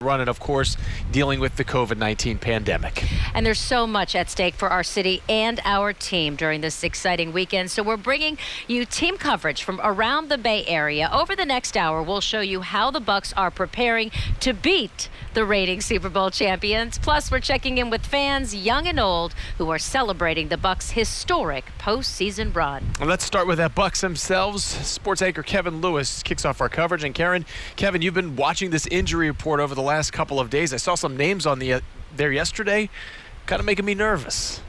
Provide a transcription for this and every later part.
run, and of course dealing with the COVID-19 pandemic. And there's so much at stake for our city and our team during this exciting weekend. So we're bringing you team coverage from around the Bay Area. Over the next hour, we'll show you how the Bucs are preparing to beat the reigning Super Bowl champions. Plus, we're checking in with fans, young and old, who are celebrating the Bucs' historic postseason run. Well, let's start with that Bucs themselves. Sports anchor Kevin Lewis kicks off our coverage. And Kevin, you've been watching this injury report over the last couple of days. I saw some names on there yesterday, kind of making me nervous.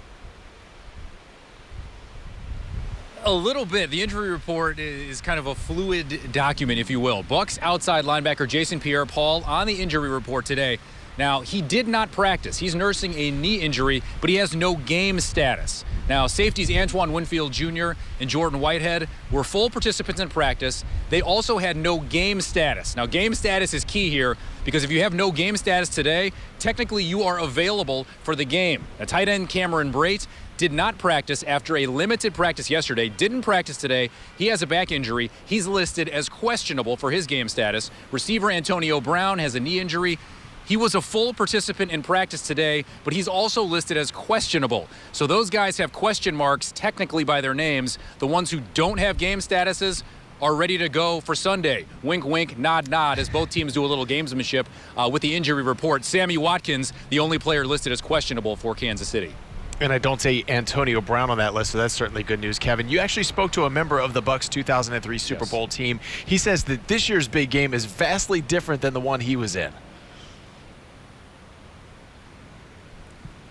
A little bit. The injury report is kind of a fluid document, if you will. Bucs outside linebacker Jason Pierre-Paul on the injury report today. Now, he did not practice. He's nursing a knee injury, but he has no game status. Now, safeties Antoine Winfield Jr. and Jordan Whitehead were full participants in practice. They also had no game status. Now, game status is key here because if you have no game status today, technically you are available for the game. Now, tight end Cameron Brate did not practice after a limited practice yesterday, didn't practice today. He has a back injury. He's listed as questionable for his game status. Receiver Antonio Brown has a knee injury. He was a full participant in practice today, but he's also listed as questionable. So those guys have question marks technically by their names. The ones who don't have game statuses are ready to go for Sunday. Wink, wink, nod, nod, as both teams do a little gamesmanship with the injury report. Sammy Watkins, the only player listed as questionable for Kansas City. And I don't say Antonio Brown on that list, so that's certainly good news. Kevin, you actually spoke to a member of the Bucs 2003 Super Bowl team. He says that this year's big game is vastly different than the one he was in.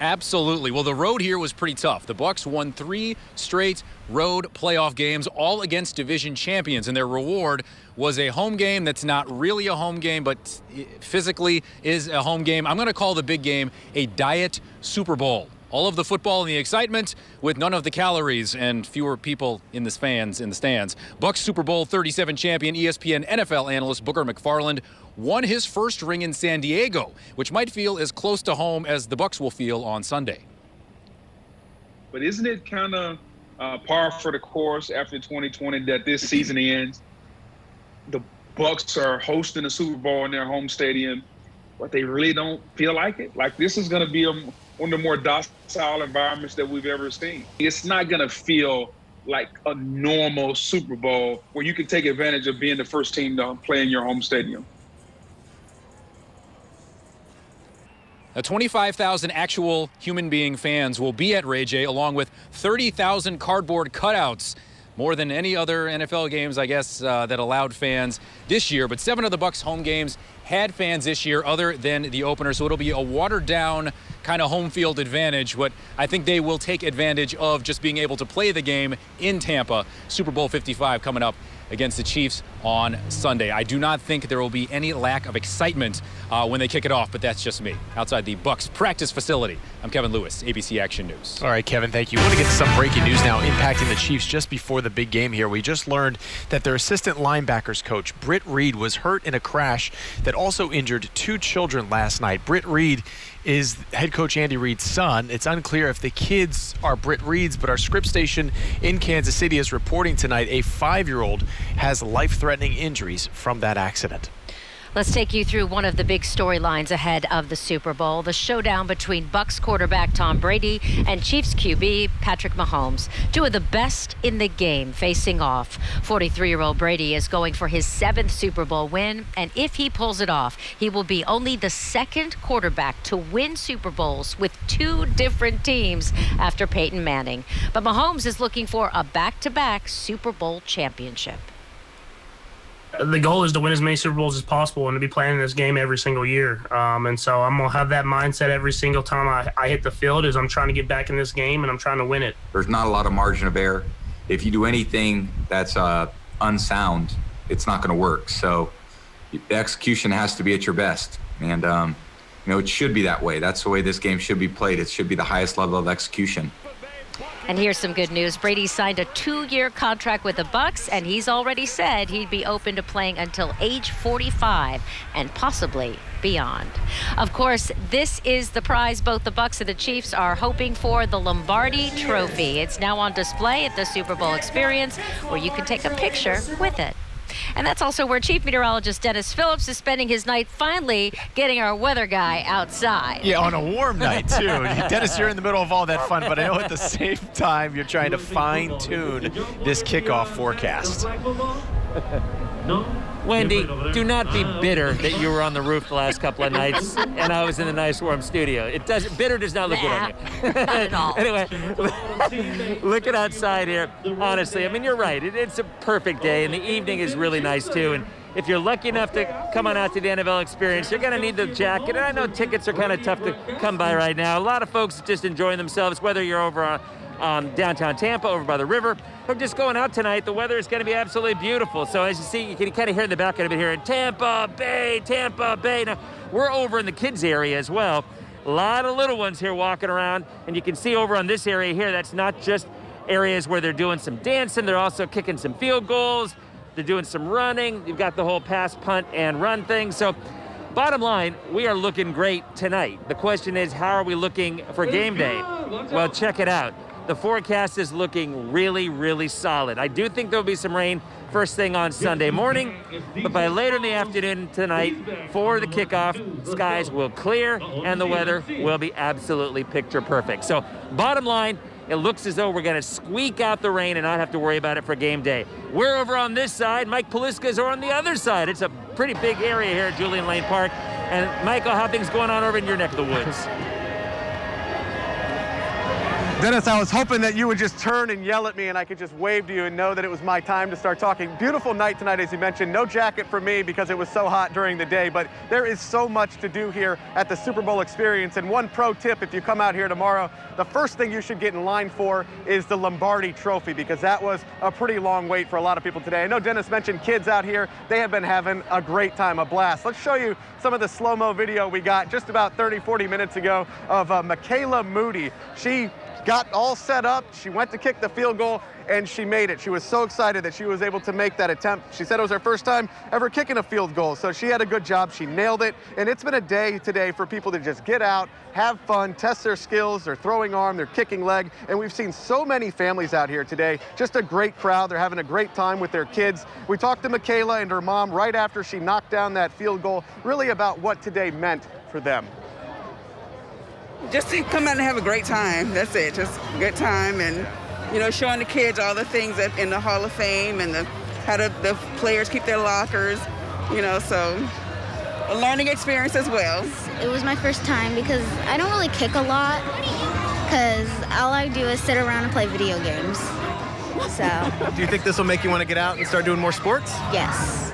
Absolutely. Well, the road here was pretty tough. The Bucs won 3 straight road playoff games, all against division champions, and their reward was a home game that's not really a home game, but physically is a home game. I'm going to call the big game a diet Super Bowl. All of the football and the excitement with none of the calories and fewer people in the stands. Bucs Super Bowl 37 champion ESPN NFL analyst Booker McFarland won his first ring in San Diego, which might feel as close to home as the Bucs will feel on Sunday. But isn't it kind of par for the course after 2020 that this season ends? The Bucs are hosting a Super Bowl in their home stadium, but they really don't feel like it. Like, this is going to be one of the more docile environments that we've ever seen. It's not going to feel like a normal Super Bowl where you can take advantage of being the first team to play in your home stadium. 25,000 actual human being fans will be at Ray J, along with 30,000 cardboard cutouts. More than any other NFL games, I guess, that allowed fans this year. But 7 of the Bucs home games had fans this year other than the opener. So it'll be a watered-down kind of home field advantage. But I think they will take advantage of just being able to play the game in Tampa. Super Bowl 55 coming up against the Chiefs on Sunday. I do not think there will be any lack of excitement when they kick it off, but that's just me. Outside the Bucs practice facility, I'm Kevin Lewis, ABC Action News. All right, Kevin, thank you. I want to get to some breaking news now impacting the Chiefs just before the big game here. We just learned that their assistant linebackers coach, Britt Reed, was hurt in a crash that also injured 2 children last night. Britt Reed is head coach Andy Reid's son. It's unclear if the kids are Britt Reed's, but our Scripps station in Kansas City is reporting tonight a 5-year-old has life-threatening injuries from that accident. Let's take you through one of the big storylines ahead of the Super Bowl, the showdown between Bucs quarterback Tom Brady and Chiefs QB Patrick Mahomes. 2 of the best in the game facing off. 43-year-old Brady is going for his 7th Super Bowl win, and if he pulls it off, he will be only the 2nd quarterback to win Super Bowls with 2 different teams after Peyton Manning. But Mahomes is looking for a back-to-back Super Bowl championship. The goal is to win as many Super Bowls as possible and to be playing this game every single year. And so I'm going to have that mindset every single time I hit the field is I'm trying to get back in this game and I'm trying to win it. There's not a lot of margin of error. If you do anything that's unsound, it's not going to work. So the execution has to be at your best. And, it should be that way. That's the way this game should be played. It should be the highest level of execution. And here's some good news. Brady signed a 2-year contract with the Bucs, and he's already said he'd be open to playing until age 45 and possibly beyond. Of course, this is the prize both the Bucs and the Chiefs are hoping for, the Lombardi Trophy. It's now on display at the Super Bowl Experience, where you can take a picture with it. And that's also where Chief Meteorologist Dennis Phillips is spending his night finally getting our weather guy outside. Yeah, on a warm night, too. Dennis, you're in the middle of all that fun, but I know at the same time you're trying to fine-tune this kickoff forecast. Wendy, do not be bitter that you were on the roof the last couple of nights and I was in the nice warm studio. Bitter does not look good on you. Not at all. Anyway, looking outside here, honestly, I mean, you're right. It's a perfect day, and the evening is really nice, too. And if you're lucky enough to come on out to the NFL Experience, you're going to need the jacket. And I know tickets are kind of tough to come by right now. A lot of folks just enjoying themselves, whether you're over downtown Tampa, over by the river, or just going out tonight. The weather is going to be absolutely beautiful. So as you see, you can kind of hear in the back of it here in Tampa Bay, Tampa Bay. Now, we're over in the kids area as well. A lot of little ones here walking around, and you can see over on this area here, that's not just areas where they're doing some dancing, they're also kicking some field goals, they're doing some running. You've got the whole pass, punt, and run thing. So bottom line, we are looking great tonight. The question is, how are we looking for game day? Well, check it out. The forecast is looking really, really solid. I do think there'll be some rain first thing on Sunday morning, but by later in the afternoon tonight, for the kickoff, skies will clear and the weather will be absolutely picture perfect. So bottom line, it looks as though we're going to squeak out the rain and not have to worry about it for game day. We're over on this side. Mike Paliska's over on the other side. It's a pretty big area here at Julian Lane Park. And Michael, how things going on over in your neck of the woods? Dennis, I was hoping that you would just turn and yell at me and I could just wave to you and know that it was my time to start talking. Beautiful night tonight, as you mentioned. No jacket for me because it was so hot during the day, but there is so much to do here at the Super Bowl Experience. And one pro tip, if you come out here tomorrow, the first thing you should get in line for is the Lombardi Trophy, because that was a pretty long wait for a lot of people today. I know Dennis mentioned kids out here. They have been having a great time, a blast. Let's show you some of the slow-mo video we got just about 30, 40 minutes ago of Michaela Moody. She got all set up, she went to kick the field goal, and she made it. She was so excited that she was able to make that attempt. She said it was her first time ever kicking a field goal, so she had a good job. She nailed it, and it's been a day today for people to just get out, have fun, test their skills, their throwing arm, their kicking leg, and we've seen so many families out here today. Just a great crowd. They're having a great time with their kids. We talked to Michaela and her mom right after she knocked down that field goal, really about what today meant for them. Just to come out and have a great time. That's it. Just a good time, and showing the kids all the things that in the Hall of Fame and how the players keep their lockers. So a learning experience as well. It was my first time because I don't really kick a lot because all I do is sit around and play video games. So. Do you think this will make you want to get out and start doing more sports? Yes.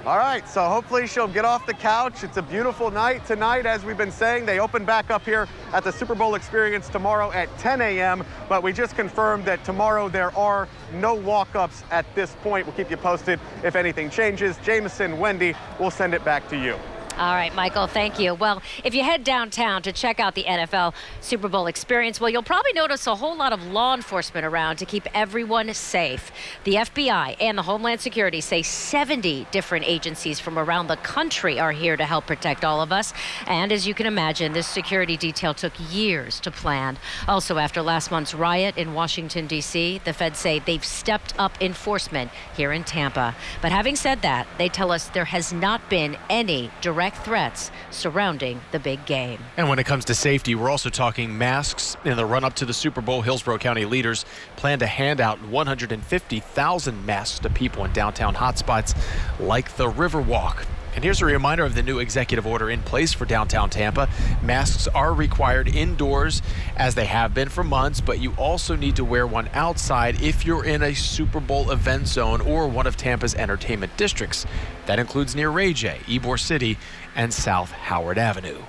All right, so hopefully she'll get off the couch. It's a beautiful night tonight, as we've been saying. They open back up here at the Super Bowl Experience tomorrow at 10 a.m., but we just confirmed that tomorrow there are no walk-ups at this point. We'll keep you posted if anything changes. Jameson, Wendy, we'll send it back to you. All right, Michael, thank you. Well, if you head downtown to check out the NFL Super Bowl Experience, well, you'll probably notice a whole lot of law enforcement around to keep everyone safe. The FBI and the Homeland Security say 70 different agencies from around the country are here to help protect all of us. And as you can imagine, this security detail took years to plan. Also, after last month's riot in Washington, D.C., the feds say they've stepped up enforcement here in Tampa. But having said that, they tell us there has not been any direct threats surrounding the big game. And when it comes to safety, we're also talking masks. In the run-up to the Super Bowl, Hillsborough County leaders plan to hand out 150,000 masks to people in downtown hotspots like the Riverwalk. And here's a reminder of the new executive order in place for downtown Tampa. Masks are required indoors, as they have been for months, but you also need to wear one outside if you're in a Super Bowl event zone or one of Tampa's entertainment districts. That includes near Ray J, Ybor City, and South Howard Avenue.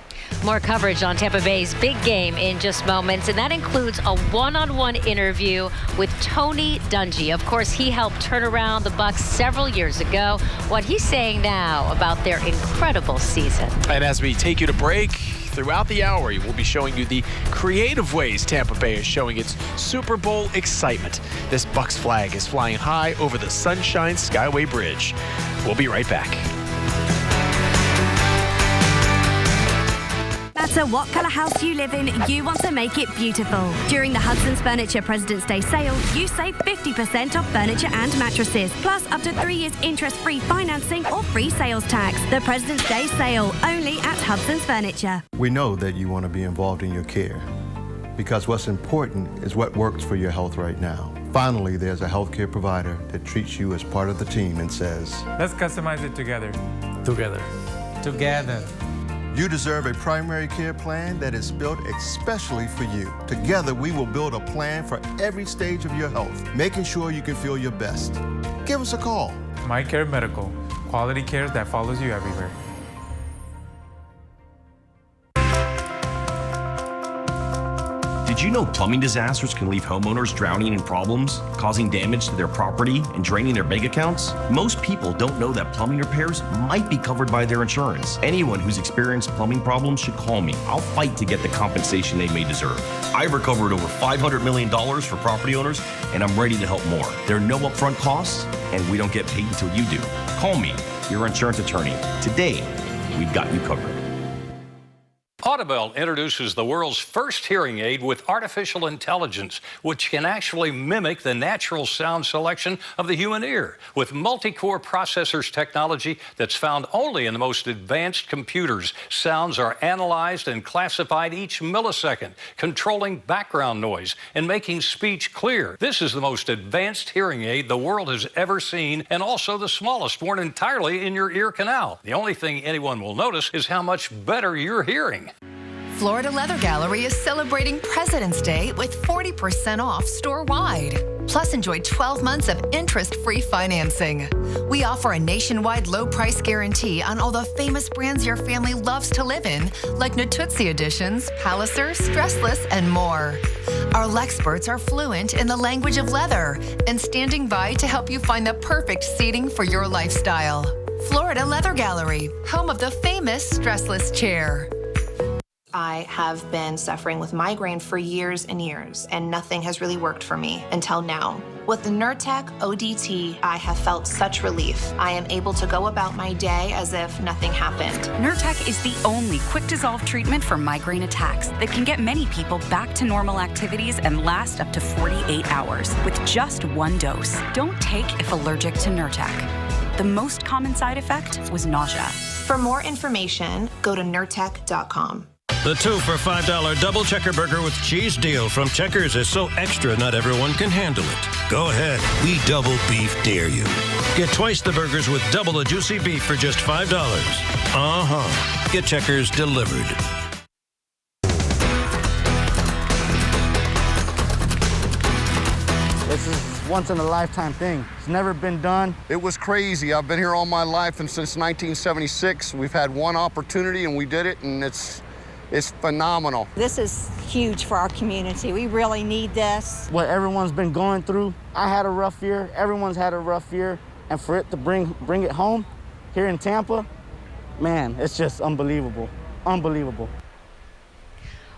More coverage on Tampa Bay's big game in just moments, and that includes a one-on-one interview with Tony Dungy. Of course, he helped turn around the Bucs several years ago. What he's saying now about their incredible season. And as we take you to break, throughout the hour, we'll be showing you the creative ways Tampa Bay is showing its Super Bowl excitement. This Bucs flag is flying high over the Sunshine Skyway Bridge. We'll be right back. That's So what colour house you live in, you want to make it beautiful. During the Hudson's Furniture President's Day sale, you save 50% off furniture and mattresses, plus up to 3 years interest-free financing or free sales tax. The President's Day sale, only at Hudson's Furniture. We know that you want to be involved in your care, because what's important is what works for your health right now. Finally, there's a healthcare provider that treats you as part of the team and says, let's customize it together. Together. Together. You deserve a primary care plan that is built especially for you. Together, we will build a plan for every stage of your health, making sure you can feel your best. Give us a call. My Care Medical. Quality care that follows you everywhere. Did you know plumbing disasters can leave homeowners drowning in problems, causing damage to their property and draining their bank accounts? Most people don't know that plumbing repairs might be covered by their insurance. Anyone who's experienced plumbing problems should call me. I'll fight to get the compensation they may deserve. I've recovered over $500 million for property owners, and I'm ready to help more. There are no upfront costs, and we don't get paid until you do. Call me, your insurance attorney. Today, we've got you covered. Audible introduces the world's first hearing aid with artificial intelligence, which can actually mimic the natural sound selection of the human ear. With multi-core processors technology that's found only in the most advanced computers, sounds are analyzed and classified each millisecond, controlling background noise and making speech clear. This is the most advanced hearing aid the world has ever seen, and also the smallest, worn entirely in your ear canal. The only thing anyone will notice is how much better you're hearing. Florida Leather Gallery is celebrating President's Day with 40% off store-wide. Plus, enjoy 12 months of interest-free financing. We offer a nationwide low price guarantee on all the famous brands your family loves to live in, like Natuzzi Editions, Palliser, Stressless, and more. Our Lexperts are fluent in the language of leather and standing by to help you find the perfect seating for your lifestyle. Florida Leather Gallery, home of the famous Stressless chair. I have been suffering with migraine for years and years, and nothing has really worked for me until now. With the Nurtec ODT, I have felt such relief. I am able to go about my day as if nothing happened. Nurtec is the only quick-dissolve treatment for migraine attacks that can get many people back to normal activities and last up to 48 hours with just one dose. Don't take if allergic to Nurtec. The most common side effect was nausea. For more information, go to nurtec.com. The 2 for $5 double checker burger with cheese deal from Checkers is so extra not everyone can handle it. Go ahead, we double beef dare you. Get twice the burgers with double the juicy beef for just $5. Get Checkers delivered. This is once in a lifetime thing. It's never been done. It was crazy. I've been here all my life, and since 1976, we've had one opportunity and we did it, and it's phenomenal. This is huge for our community. We really need this. What everyone's been going through, I had a rough year, everyone's had a rough year, and for it to bring it home here in Tampa, man, it's just unbelievable, unbelievable.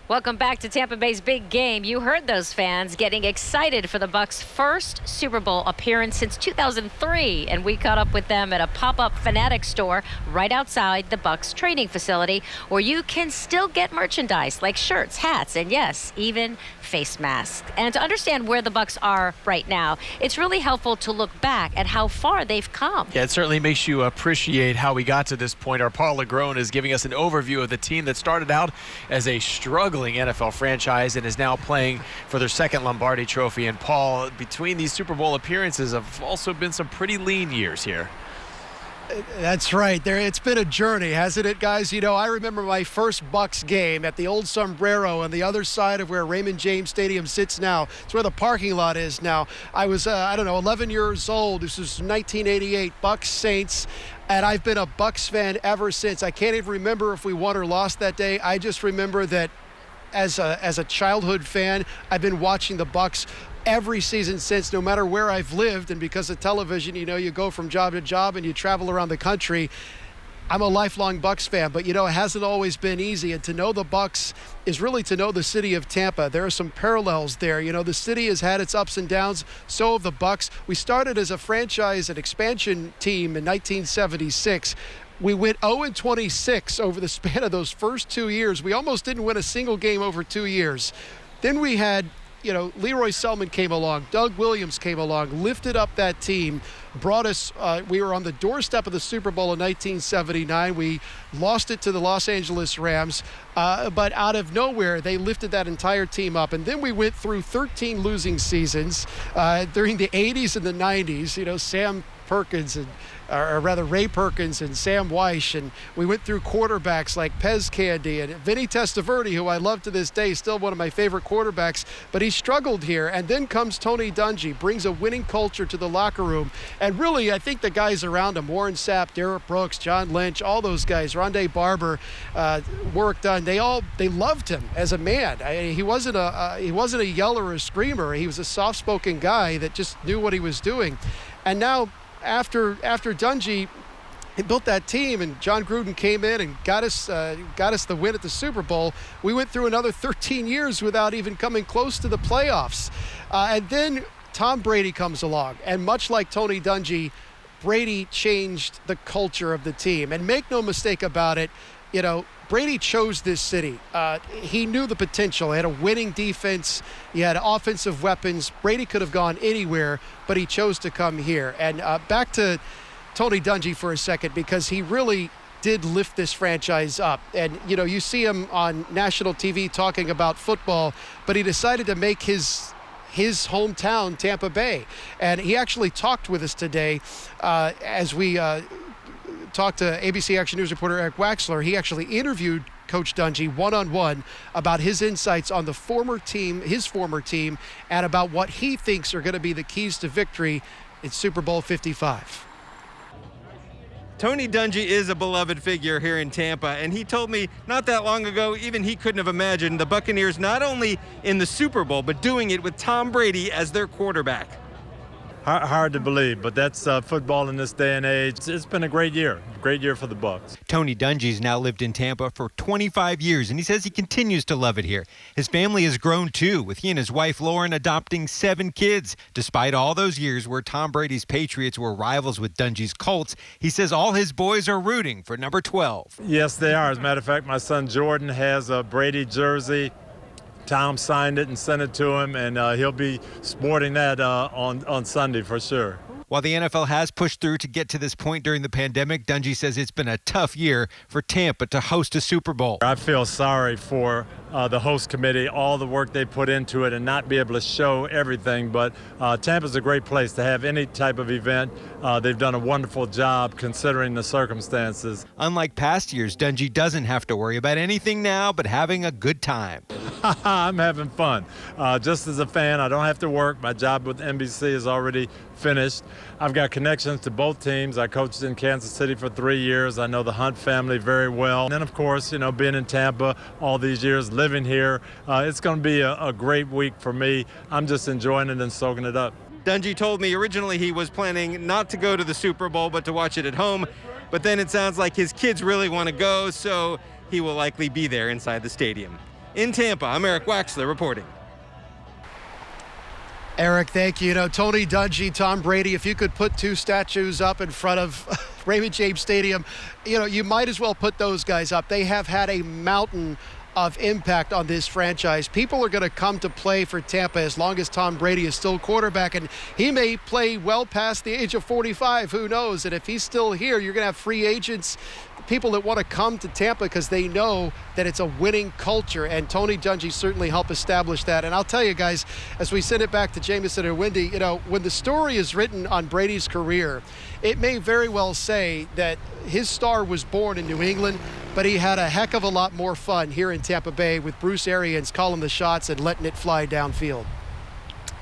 Welcome back to Tampa Bay's Big Game. You heard those fans getting excited for the Bucs' first Super Bowl appearance since 2003, and we caught up with them at a pop-up Fanatic store right outside the Bucs training facility, where you can still get merchandise like shirts, hats, and yes, even face masks. And to understand where the Bucs are right now, it's really helpful to look back at how far they've come. Yeah, it certainly makes you appreciate how we got to this point. Our Paul LeGrone is giving us an overview of the team that started out as a struggling NFL franchise and is now playing for their second Lombardi Trophy. And Paul, between these Super Bowl appearances have also been some pretty lean years here. That's right. It's been a journey, hasn't it, guys? You know, I remember my first Bucs game at the old Sombrero on the other side of where Raymond James Stadium sits now. It's where the parking lot is now. I was, 11 years old. This was 1988, Bucs Saints. And I've been a Bucs fan ever since. I can't even remember if we won or lost that day. I just remember that as a childhood fan, I've been watching the Bucs every season since, no matter where I've lived. And because of television, you know, you go from job to job and you travel around the country. I'm a lifelong Bucs fan, but, you know, it hasn't always been easy. And to know the Bucs is really to know the city of Tampa. There are some parallels there. You know, the city has had its ups and downs. So have the Bucs. We started as a franchise and expansion team in 1976. We went 0-26 over the span of those first 2 years. We almost didn't win a single game over 2 years. Then we had, Leroy Selman came along, Doug Williams came along, lifted up that team, brought us, we were on the doorstep of the Super Bowl in 1979. We lost it to the Los Angeles Rams, but out of nowhere, they lifted that entire team up. And then we went through 13 losing seasons during the 80s and the 90s. Sam Perkins or rather Ray Perkins and Sam Weish, and we went through quarterbacks like Pez Candy and Vinny Testaverde, who I love to this day, still one of my favorite quarterbacks, but he struggled here. And then comes Tony Dungy, brings a winning culture to the locker room, and really I think the guys around him, Warren Sapp, Derek Brooks, John Lynch, all those guys, Rondé Barber, Warwick Dunn, they loved him as a man. He wasn't a yeller or a screamer. He was a soft-spoken guy that just knew what he was doing. And now after Dungy, he built that team, and John Gruden came in and got us the win at the Super Bowl. We went through another 13 years without even coming close to the playoffs. And then Tom Brady comes along, and much like Tony Dungy, Brady changed the culture of the team. And make no mistake about it, Brady chose this city. He knew the potential. He had a winning defense. He had offensive weapons. Brady could have gone anywhere, but he chose to come here. And back to Tony Dungy for a second, because he really did lift this franchise up. And, you see him on national TV talking about football, but he decided to make his hometown Tampa Bay. And he actually talked with us today as we talked to ABC Action News reporter Eric Waxler. He actually interviewed Coach Dungy one-on-one about his insights on his former team, and about what he thinks are going to be the keys to victory in Super Bowl 55. Tony Dungy is a beloved figure here in Tampa, and he told me not that long ago even he couldn't have imagined the Buccaneers not only in the Super Bowl, but doing it with Tom Brady as their quarterback. Hard to believe, but that's football in this day and age. It's been a great year for the Bucs. Tony Dungy's now lived in Tampa for 25 years, and he says he continues to love it here. His family has grown too, with he and his wife Lauren adopting 7 kids. Despite all those years where Tom Brady's Patriots were rivals with Dungy's Colts, he says all his boys are rooting for number 12. Yes, they are. As a matter of fact, my son Jordan has a Brady jersey. Tom signed it and sent it to him, and he'll be sporting that on Sunday for sure. While the NFL has pushed through to get to this point during the pandemic, Dungy says it's been a tough year for Tampa to host a Super Bowl. I feel sorry for the host committee, all the work they put into it, and not be able to show everything. But Tampa's a great place to have any type of event. They've done a wonderful job considering the circumstances. Unlike past years, Dungy doesn't have to worry about anything now but having a good time. I'm having fun. Just as a fan, I don't have to work. My job with NBC is already finished. I've got connections to both teams. I coached in Kansas City for 3 years. I know the Hunt family very well. And then, of course, being in Tampa all these years, living here, it's going to be a great week for me. I'm just enjoying it and soaking it up. Dungy told me originally he was planning not to go to the Super Bowl, but to watch it at home. But then it sounds like his kids really want to go, so he will likely be there inside the stadium. In Tampa, I'm Eric Waxler reporting. Eric, thank you. Tony Dungy, Tom Brady, if you could put 2 statues up in front of Raymond James Stadium, you might as well put those guys up. They have had a mountain of impact on this franchise. People are going to come to play for Tampa as long as Tom Brady is still quarterback, and he may play well past the age of 45. Who knows? And if he's still here, you're going to have free agents, people that want to come to Tampa because they know that it's a winning culture, and Tony Dungy certainly helped establish that. And I'll tell you guys, as we send it back to Jameson and Wendy, when the story is written on Brady's career, it may very well say that his star was born in New England, but he had a heck of a lot more fun here in Tampa Bay with Bruce Arians calling the shots and letting it fly downfield.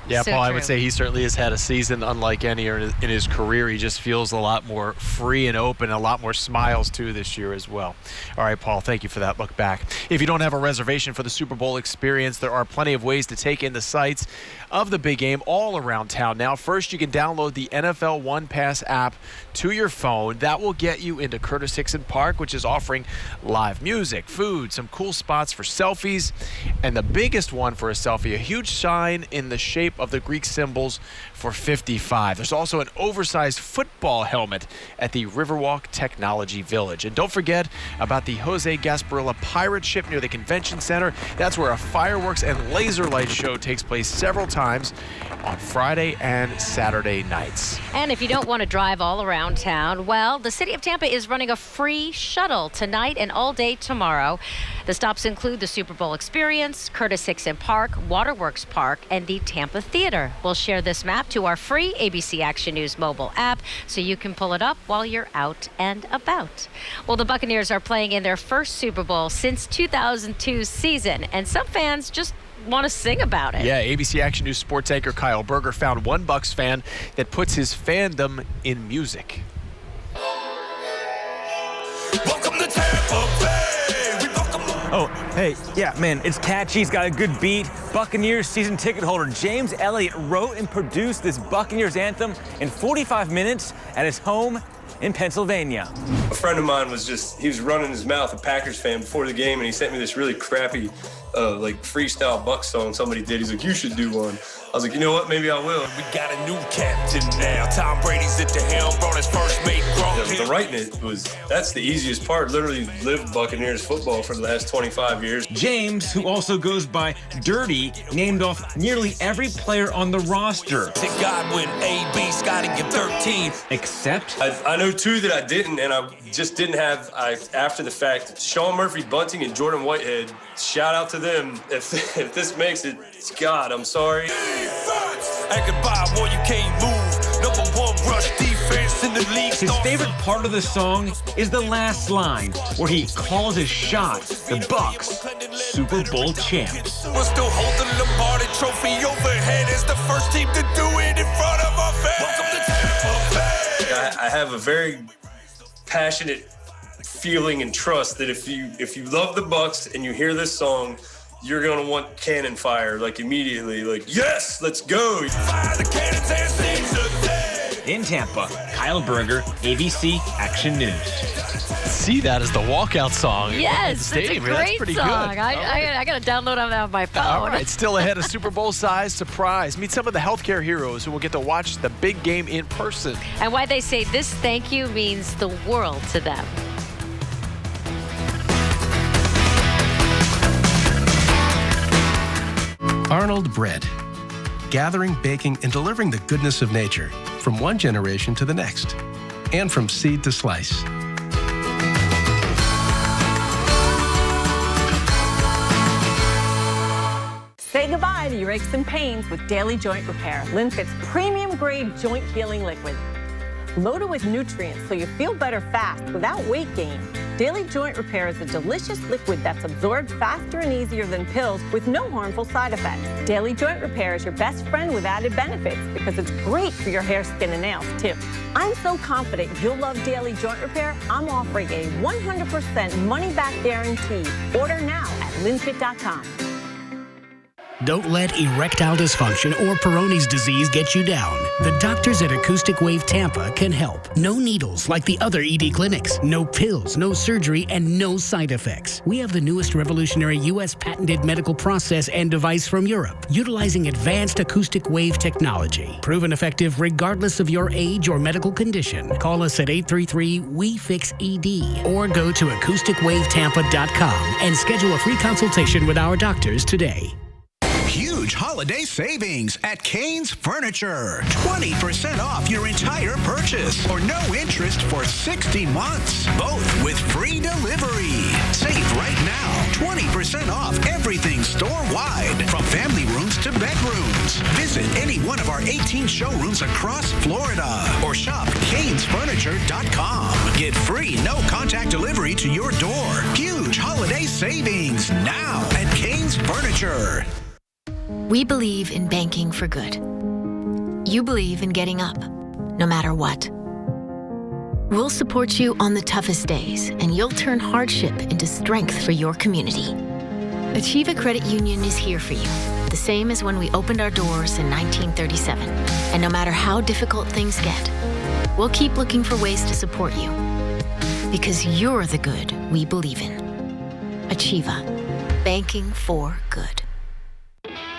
Yeah, So Paul, I true. would say he certainly has had a season unlike any in his career. He just feels a lot more free and open, a lot more smiles, too, this year as well. All right, Paul, thank you for that look back. If you don't have a reservation for the Super Bowl experience, there are plenty of ways to take in the sights of the big game all around town. Now, first, you can download the NFL One Pass app to your phone. That will get you into Curtis Hickson Park, which is offering live music, food, some cool spots for selfies, and the biggest one for a selfie, a huge sign in the shape of the Greek symbols for 55. There's also an oversized football helmet at the Riverwalk Technology Village. And don't forget about the Jose Gasparilla pirate ship near the Convention Center. That's where a fireworks and laser light show takes place several times on Friday and Saturday nights. And if you don't want to drive all around town, well, the City of Tampa is running a free shuttle tonight and all day tomorrow. The stops include the Super Bowl Experience, Curtis Hickson Park, Waterworks Park, and the Tampa Theater. We'll share this map to our free ABC Action News mobile app so you can pull it up while you're out and about. Well, the Buccaneers are playing in their first Super Bowl since 2002 season, and some fans just want to sing about it. Yeah, ABC Action News sports anchor Kyle Berger found one Bucs fan that puts his fandom in music. Welcome to Tampa Bay. Oh, hey, yeah, man, it's catchy. It's got a good beat. Buccaneers season ticket holder James Elliott wrote and produced this Buccaneers anthem in 45 minutes at his home in Pennsylvania. A friend of mine he was running his mouth, a Packers fan, before the game, and he sent me this really crappy, freestyle Bucs song somebody did. He's like, you should do one. I was like, you know what, maybe I will. We got a new captain now. Tom Brady's at the helm, brought his first mate Gronk. The writing that's the easiest part. Literally lived Buccaneers football for the last 25 years. James, who also goes by Dirty, named off nearly every player on the roster. To Godwin, A.B., Scotty, and 13. Except? I know two that I didn't, and I just didn't have, after the fact, Sean Murphy Bunting and Jordan Whitehead. Shout out to them. If this makes it, God, I'm sorry. And goodbye, boy, you can't move. Number one rush defense in the league. His favorite part of the song is the last line, where he calls his shot the Bucs Super Bowl champs. We're still holding the Lombardi trophy overhead as the first team to do it in front of our fans. Welcome to Tampa Bay. I have a very passionate feeling and trust that if you love the Bucs and you hear this song, you're gonna want cannon fire immediately. Yes, let's go. Fire the cannons and sing the day. In Tampa, Kyle Berger, ABC Action News. See that as the walkout song. Yes, it's a great That's pretty song. Good. I got to download it on my phone. All right, still ahead, a Super Bowl-sized surprise. Meet some of the healthcare heroes who will get to watch the big game in person. And why they say this thank you means the world to them. Arnold Bread. Gathering, baking, and delivering the goodness of nature from one generation to the next, and from seed to slice. Say goodbye to your aches and pains with Daily Joint Repair, Linfit's premium-grade joint healing liquid. Loaded with nutrients so you feel better fast without weight gain. Daily Joint Repair is a delicious liquid that's absorbed faster and easier than pills with no harmful side effects. Daily Joint Repair is your best friend with added benefits because it's great for your hair, skin, and nails, too. I'm so confident you'll love Daily Joint Repair, I'm offering a 100% money-back guarantee. Order now at linfit.com. Don't let erectile dysfunction or Peyronie's disease get you down. The doctors at Acoustic Wave Tampa can help. No needles like the other ED clinics. No pills, no surgery, and no side effects. We have the newest revolutionary U.S. patented medical process and device from Europe, utilizing advanced acoustic wave technology. Proven effective regardless of your age or medical condition. Call us at 833-WE-FIX-ED or go to acousticwavetampa.com and schedule a free consultation with our doctors today. Huge holiday savings at Kane's Furniture. 20% off your entire purchase or no interest for 60 months. Both with free delivery. Save right now. 20% off everything store-wide. From family rooms to bedrooms. Visit any one of our 18 showrooms across Florida or shop canesfurniture.com. Get free no-contact delivery to your door. Huge holiday savings now at Kane's Furniture. We believe in banking for good. You believe in getting up, no matter what. We'll support you on the toughest days, and you'll turn hardship into strength for your community. Achieva Credit Union is here for you, the same as when we opened our doors in 1937. And no matter how difficult things get, we'll keep looking for ways to support you. Because you're the good we believe in. Achieva, banking for good.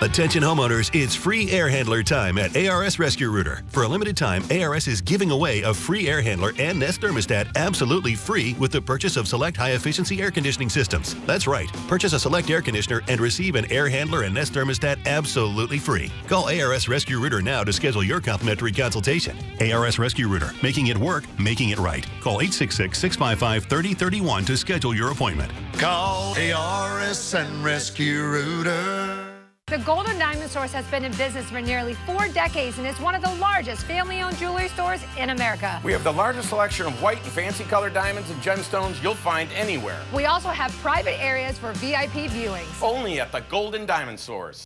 Attention homeowners, it's free air handler time at ARS Rescue Rooter. For a limited time, ARS is giving away a free air handler and Nest thermostat absolutely free with the purchase of select high-efficiency air conditioning systems. That's right. Purchase a select air conditioner and receive an air handler and Nest thermostat absolutely free. Call ARS Rescue Rooter now to schedule your complimentary consultation. ARS Rescue Rooter, making it work, making it right. Call 866-655-3031 to schedule your appointment. Call ARS and Rescue Rooter. The Golden Diamond Source has been in business for nearly 4 decades and is one of the largest family-owned jewelry stores in America. We have the largest selection of white and fancy colored diamonds and gemstones you'll find anywhere. We also have private areas for VIP viewings. Only at the Golden Diamond Source.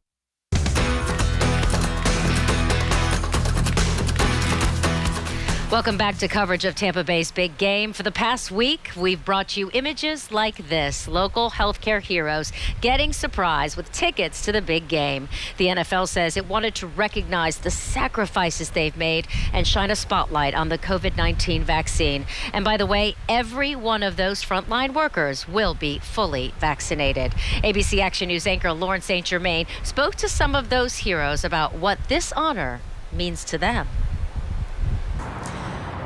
Welcome back to coverage of Tampa Bay's big game. For the past week, we've brought you images like this. Local healthcare heroes getting surprised with tickets to the big game. The NFL says it wanted to recognize the sacrifices they've made and shine a spotlight on the COVID-19 vaccine. And by the way, every one of those frontline workers will be fully vaccinated. ABC Action News anchor Lauren St. Germain spoke to some of those heroes about what this honor means to them.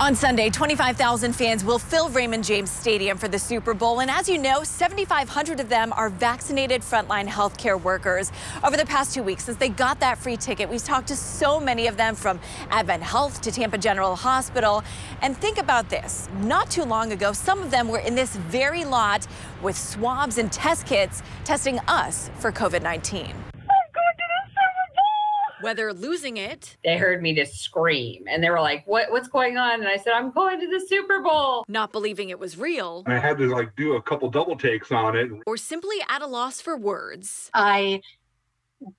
On Sunday, 25,000 fans will fill Raymond James Stadium for the Super Bowl. And as you know, 7,500 of them are vaccinated frontline healthcare workers. Over the past 2 weeks, since they got that free ticket, we've talked to so many of them, from Advent Health to Tampa General Hospital. And think about this. Not too long ago, some of them were in this very lot with swabs and test kits testing us for COVID-19. Whether losing it. They heard me just scream and they were like, what's going on? And I said, I'm going to the Super Bowl. Not believing it was real. I had to do a couple double takes on it. Or simply at a loss for words. I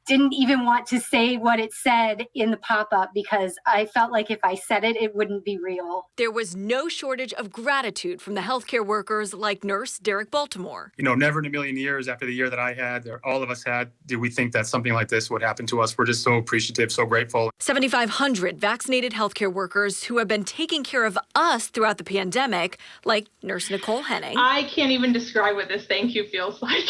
didn't even want to say what it said in the pop-up because I felt like if I said it, it wouldn't be real. There was no shortage of gratitude from the healthcare workers like nurse Derek Baltimore. You know, never in a million years after the year that I had, or all of us had, did we think that something like this would happen to us. We're just so appreciative, so grateful. 7,500 vaccinated healthcare workers who have been taking care of us throughout the pandemic, like nurse Nicole Henning. I can't even describe what this thank you feels like.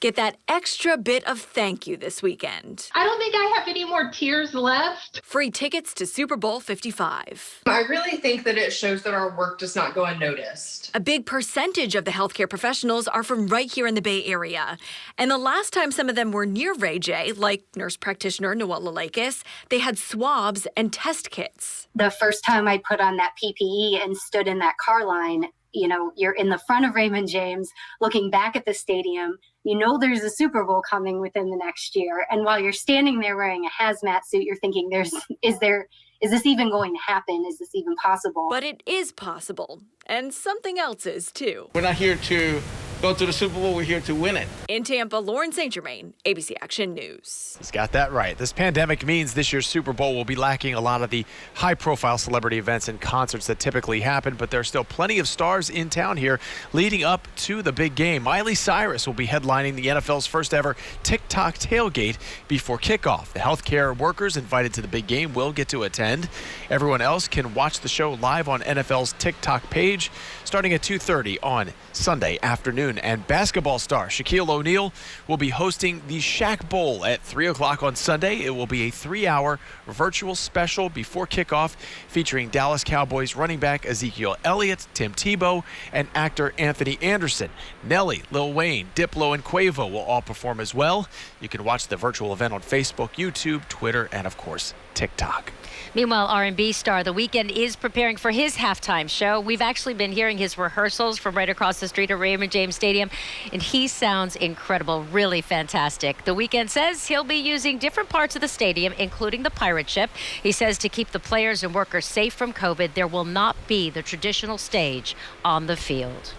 Get that extra bit of thank you this weekend. I don't think I have any more tears left. Free tickets to Super Bowl 55. I really think that it shows that our work does not go unnoticed. A big percentage of the healthcare professionals are from right here in the Bay Area. And the last time some of them were near Ray J, like nurse practitioner Noelle Lalakis, they had swabs and test kits. The first time I put on that PPE and stood in that car line, you know, you're in the front of Raymond James looking back at the stadium. You know there's a Super Bowl coming within the next year. And while you're standing there wearing a hazmat suit, you're thinking, is this even going to happen? Is this even possible? But it is possible. And something else is, too. We're not here to go to the Super Bowl. We're here to win it. In Tampa, Lauren St. Germain, ABC Action News. He's got that right. This pandemic means this year's Super Bowl will be lacking a lot of the high-profile celebrity events and concerts that typically happen, but there are still plenty of stars in town here leading up to the big game. Miley Cyrus will be headlining the NFL's first-ever TikTok tailgate before kickoff. The healthcare workers invited to the big game will get to attend. Everyone else can watch the show live on NFL's TikTok page starting at 2:30 on Sunday afternoon. And basketball star Shaquille O'Neal will be hosting the Shaq Bowl at 3 o'clock on Sunday. It will be a 3-hour virtual special before kickoff featuring Dallas Cowboys running back Ezekiel Elliott, Tim Tebow, and actor Anthony Anderson. Nelly, Lil Wayne, Diplo, and Quavo will all perform as well. You can watch the virtual event on Facebook, YouTube, Twitter, and of course, TikTok. Meanwhile, R&B star The Weeknd is preparing for his halftime show. We've actually been hearing his rehearsals from right across the street at Raymond James Stadium, and he sounds incredible, really fantastic. The Weeknd says he'll be using different parts of the stadium, including the pirate ship. He says to keep the players and workers safe from COVID, there will not be the traditional stage on the field.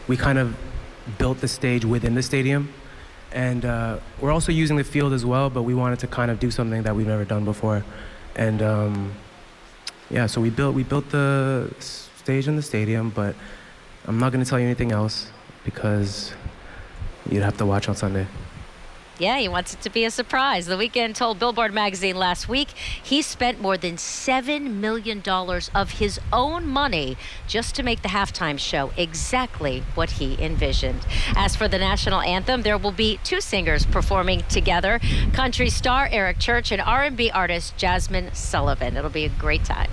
We kind of built the stage within the stadium. And we're also using the field as well, but we wanted to kind of do something that we've never done before. And yeah, so we built the stage in the stadium, but I'm not going to tell you anything else because you'd have to watch on Sunday. Yeah, he wants it to be a surprise. The Weeknd told Billboard magazine last week he spent more than $7 million of his own money just to make the halftime show exactly what he envisioned. As for the national anthem, there will be two singers performing together, country star Eric Church and R&B artist Jasmine Sullivan. It'll be a great time.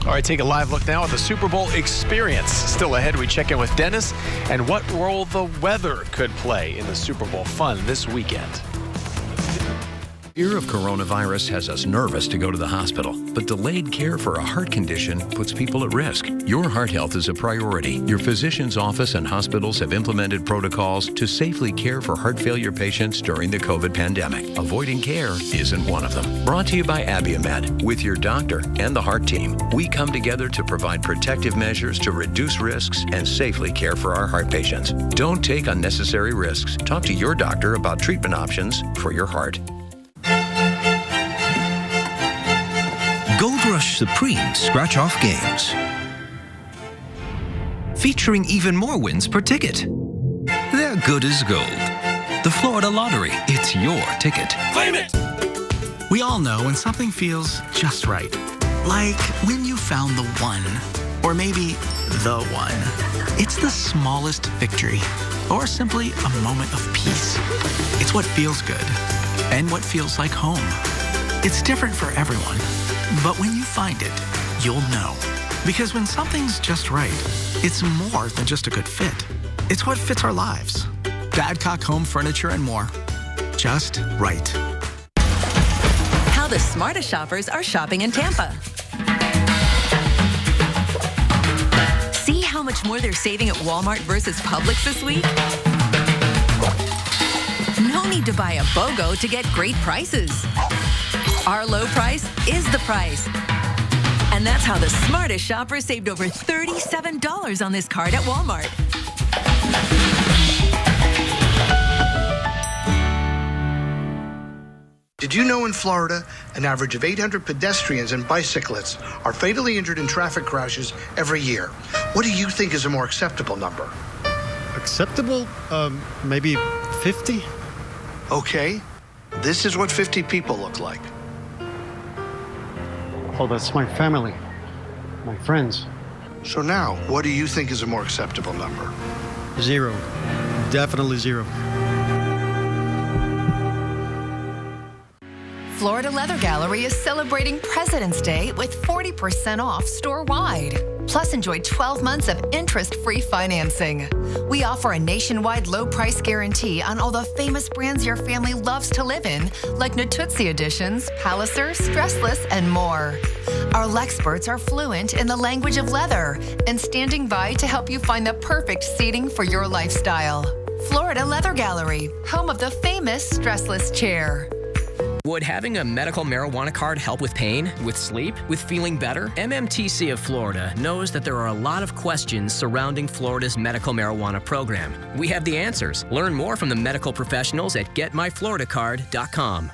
All right, take a live look now at the Super Bowl experience. Still ahead, we check in with Dennis and what role the weather could play in the Super Bowl fun this weekend. Fear of coronavirus has us nervous to go to the hospital, but delayed care for a heart condition puts people at risk. Your heart health is a priority. Your physician's office and hospitals have implemented protocols to safely care for heart failure patients during the COVID pandemic. Avoiding care isn't one of them. Brought to you by Abiomed. With your doctor and the heart team, we come together to provide protective measures to reduce risks and safely care for our heart patients. Don't take unnecessary risks. Talk to your doctor about treatment options for your heart. Gold Rush Supreme Scratch-Off Games. Featuring even more wins per ticket. They're good as gold. The Florida Lottery, it's your ticket. Claim it! We all know when something feels just right. Like when you found the one. Or maybe the one. It's the smallest victory. Or simply a moment of peace. It's what feels good. And what feels like home. It's different for everyone. But when you find it, you'll know. Because when something's just right, it's more than just a good fit. It's what fits our lives. Badcock Home Furniture and more. Just right. How the smartest shoppers are shopping in Tampa. See how much more they're saving at Walmart versus Publix this week? No need to buy a BOGO to get great prices. Our low price is the price. And that's how the smartest shoppers saved over $37 on this card at Walmart. Did you know in Florida, an average of 800 pedestrians and bicyclists are fatally injured in traffic crashes every year? What do you think is a more acceptable number? Acceptable? Maybe 50? Okay. This is what 50 people look like. Oh, that's my family, my friends. So now, what do you think is a more acceptable number? 0. Definitely 0. Florida Leather Gallery is celebrating President's Day with 40% off store-wide. Plus, enjoy 12 months of interest-free financing. We offer a nationwide low price guarantee on all the famous brands your family loves to live in, like Natuzzi Editions, Palliser, Stressless, and more. Our Lexperts are fluent in the language of leather and standing by to help you find the perfect seating for your lifestyle. Florida Leather Gallery, home of the famous Stressless chair. Would having a medical marijuana card help with pain, with sleep, with feeling better? MMTC of Florida knows that there are a lot of questions surrounding Florida's medical marijuana program. We have the answers. Learn more from the medical professionals at getmyfloridacard.com.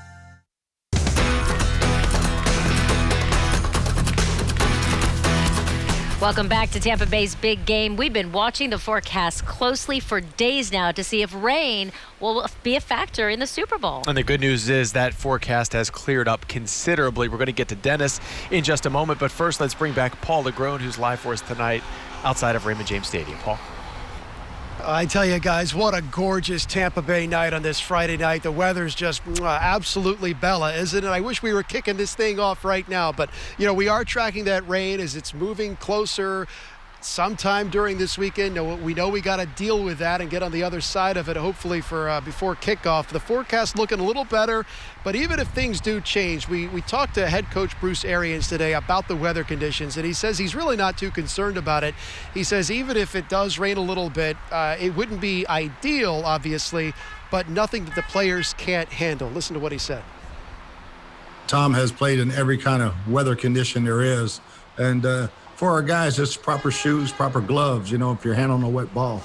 Welcome back to Tampa Bay's Big Game. We've been watching the forecast closely for days now to see if rain will be a factor in the Super Bowl. And the good news is that forecast has cleared up considerably. We're going to get to Dennis in just a moment, but first let's bring back Paul LeGrone, who's live for us tonight outside of Raymond James Stadium. Paul? I tell you guys, what a gorgeous Tampa Bay night on this Friday night. The weather's just absolutely Bella, isn't it? I wish we were kicking this thing off right now, but you know, we are tracking that rain as it's moving closer sometime during this weekend. We know we got to deal with that and get on the other side of it, hopefully for before kickoff. The forecast looking a little better, but even if things do change, we talked to head coach Bruce Arians today about the weather conditions, and he says he's really not too concerned about it. He says even if it does rain a little bit, it wouldn't be ideal, obviously, but nothing that the players can't handle. Listen to what he said. Tom has played in every kind of weather condition there is, and for our guys, it's proper shoes, proper gloves, you know, if you're handling a wet ball.